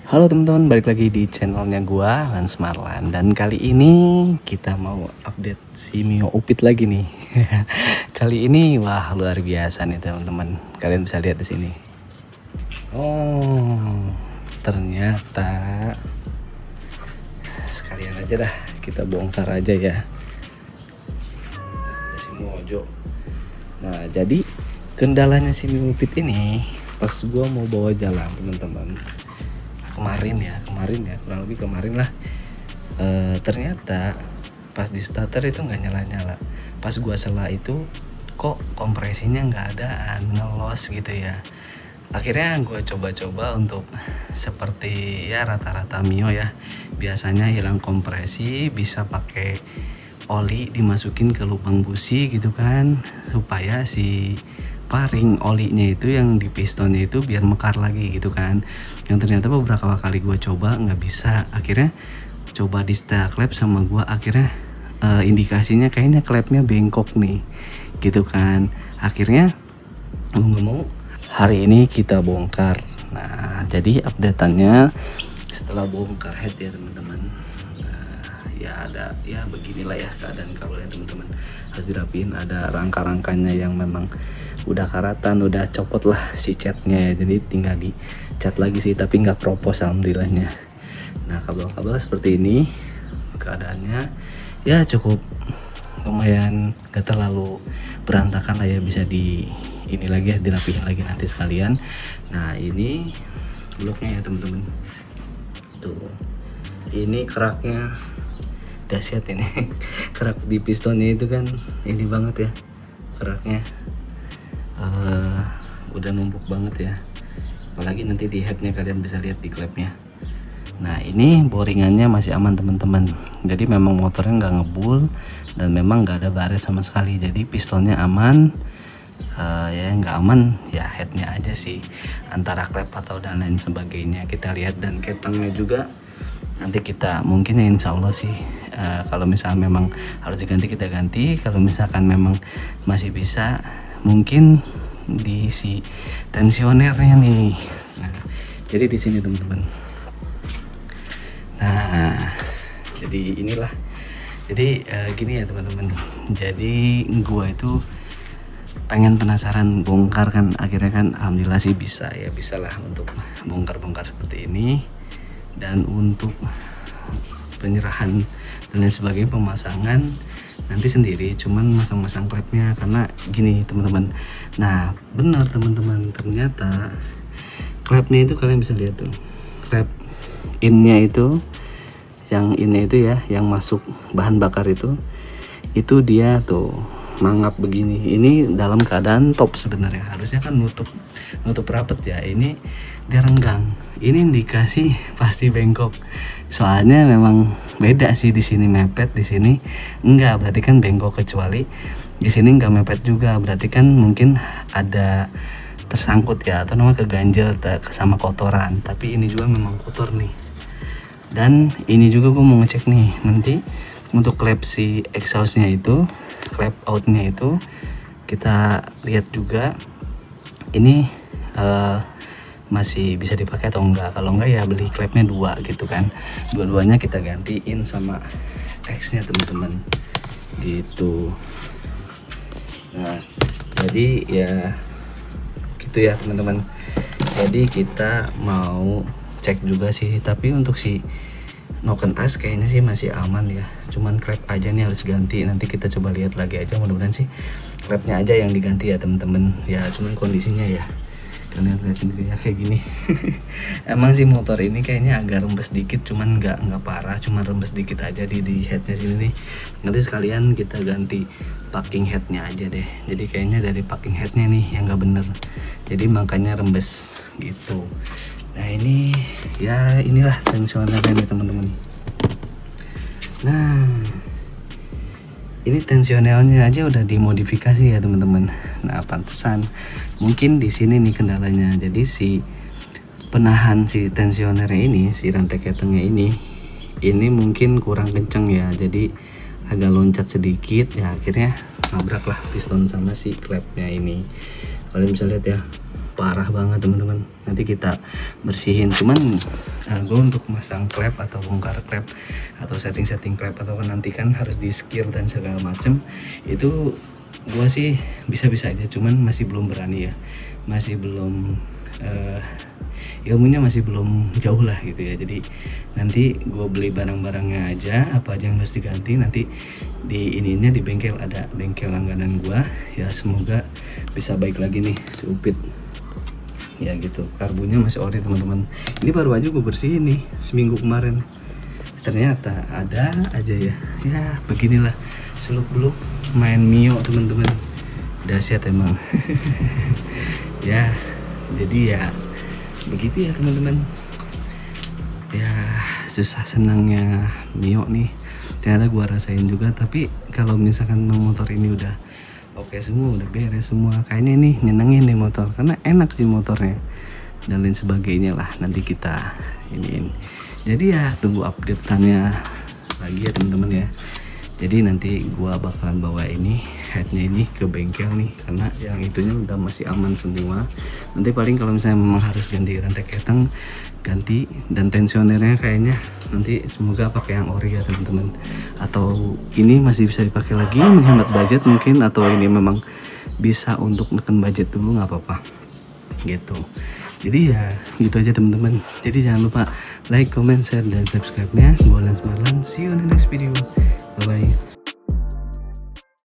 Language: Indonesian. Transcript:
Halo teman-teman, balik lagi di channelnya gua Lans Marlan. Dan kali ini kita mau update si Mio Upit lagi nih. Kali ini wah luar biasa nih teman-teman. Kalian bisa lihat di sini. Oh, ternyata sekalian aja dah kita bongkar aja ya. Ada si Mojo. Nah, jadi kendalanya si Mio Upit ini pas gua mau bawa jalan teman-teman. Kemarin ya kurang lebih kemarin lah, ternyata pas di starter itu nggak nyala-nyala. Pas gua sela itu kok kompresinya nggak ada, ngelos gitu ya. Akhirnya gua coba-coba untuk seperti ya rata-rata Mio ya, biasanya hilang kompresi bisa pakai oli dimasukin ke lubang busi gitu kan, supaya si paring olinya itu yang di pistonnya itu biar mekar lagi gitu kan. Yang ternyata beberapa kali gue coba nggak bisa. Akhirnya coba di setel klep sama gue, akhirnya indikasinya kayaknya klepnya bengkok nih gitu kan. Akhirnya mau nggak mau hari ini kita bongkar. Nah, jadi updateannya setelah bongkar head ya teman-teman. Ya ada ya beginilah ya keadaan kabelnya teman-teman. Harus dirapiin, ada rangka-rangkanya yang memang udah karatan, udah copot lah si catnya ya. Jadi tinggal di cat lagi sih, tapi nggak propos alhamdulillahnya. Nah, kabel-kabel seperti ini keadaannya ya cukup lumayan, gak terlalu berantakan lah ya, bisa di ini lagi ya, dirapihin lagi nanti sekalian. Nah, ini bloknya ya teman-teman. Tuh, ini keraknya dahsyat ini. Kerak di pistonnya itu kan ini banget ya keraknya, udah numpuk banget ya. Apalagi nanti di headnya kalian bisa lihat di klepnya. Nah, ini boringannya masih aman teman-teman. Jadi memang motornya nggak ngebul dan memang nggak ada baret sama sekali. Jadi pistonnya aman. Ya nggak aman ya headnya aja sih, antara klep atau dan lain sebagainya kita lihat. Dan ketangnya juga nanti kita mungkin ya insya Allah sih, kalau misalnya memang harus diganti kita ganti. Kalau misalkan memang masih bisa, mungkin di si tensionernya nih. Nah, jadi di sini teman-teman. Nah, jadi inilah. Jadi gini ya teman-teman. Jadi gua itu pengen penasaran bongkar kan, akhirnya kan alhamdulillah sih bisa ya, bisalah untuk bongkar-bongkar seperti ini. Dan untuk penyerahan dan lain sebagainya, pemasangan nanti sendiri, cuman masang-masang klepnya. Karena gini teman-teman, nah benar teman-teman, ternyata klepnya itu kalian bisa lihat tuh, klep innya itu, yang innya itu ya, yang masuk bahan bakar itu dia tuh mangap begini. Ini dalam keadaan top sebenarnya, harusnya kan nutup rapet ya. Ini dia renggang, ini indikasi pasti bengkok. Soalnya memang beda sih, di sini mepet, di sini enggak, berarti kan bengkok. Kecuali di sini enggak mepet juga, berarti kan mungkin ada tersangkut ya, atau namanya keganjel sama kotoran. Tapi ini juga memang kotor nih. Dan ini juga gue mau ngecek nih nanti untuk klep si exhaustnya itu, klep outnya itu kita lihat juga ini masih bisa dipakai atau enggak. Kalau enggak ya beli klepnya dua gitu kan, dua-duanya kita gantiin sama X nya teman-teman gitu. Nah, jadi ya gitu ya teman-teman. Jadi kita mau cek juga sih, tapi untuk si noken as kayaknya sih masih aman ya, cuman klep aja nih harus ganti. Nanti kita coba lihat lagi aja, mudah-mudahan sih klepnya aja yang diganti ya teman-teman ya. Cuman kondisinya ya kalian lihat sendiri ya kayak gini. Emang sih motor ini kayaknya agak rembes dikit, cuman nggak parah, cuman rembes dikit aja di headnya sini nih. Nanti sekalian kita ganti packing headnya aja deh. Jadi kayaknya dari packing headnya nih yang nggak bener, jadi makanya rembes gitu. Nah, ini ya inilah tensionernya nih teman-teman. Nah, ini tensionernya aja udah dimodifikasi ya teman-teman. Nah, pantesan mungkin di sini nih kendalanya. Jadi si penahan si tensionernya ini, si rantai ketengnya ini mungkin kurang kenceng ya. Jadi agak loncat sedikit ya, akhirnya nabrak lah piston sama si klepnya ini. Kalian bisa lihat ya, parah banget teman-teman. Nanti kita bersihin, cuman Nah, gue untuk masang klep atau bongkar klep atau setting-setting klep atau nanti kan harus di skir dan segala macem, itu gue sih bisa-bisa aja, cuman masih belum berani ya, masih belum ilmunya masih belum jauh lah gitu ya. Jadi nanti gue beli barang-barangnya aja, apa aja yang harus diganti nanti di ininya di bengkel, ada bengkel langganan gue ya, semoga bisa baik lagi nih si Upit ya gitu. Karbunya masih ori teman-teman, ini baru aja gue bersihin nih seminggu kemarin, ternyata ada aja ya beginilah seluk beluk main Mio teman-teman, dahsyat emang. Ya jadi ya begitu ya teman-teman ya, susah senangnya Mio nih ternyata gue rasain juga. Tapi kalau misalkan motor ini udah oke semua, udah beres semua, kayaknya nih nyenengin nih motor karena enak sih motornya dan lain sebagainya lah, nanti kita iniin. Jadi ya tunggu update-nya lagi ya teman-teman ya. Jadi nanti gua bakalan bawa ini headnya ini ke bengkel nih, karena yang itunya udah masih aman semua. Nanti paling kalau misalnya memang harus ganti rantai ketang, ganti, dan tensionernya kayaknya nanti semoga pakai yang ori ya teman-teman, atau ini masih bisa dipakai lagi menghemat budget mungkin, atau ini memang bisa untuk neken budget dulu nggak apa-apa gitu. Jadi ya gitu aja teman-teman. Jadi jangan lupa like, comment, share, dan subscribe nya. Gua Lens Marlan, see you in the next video. Bye bye.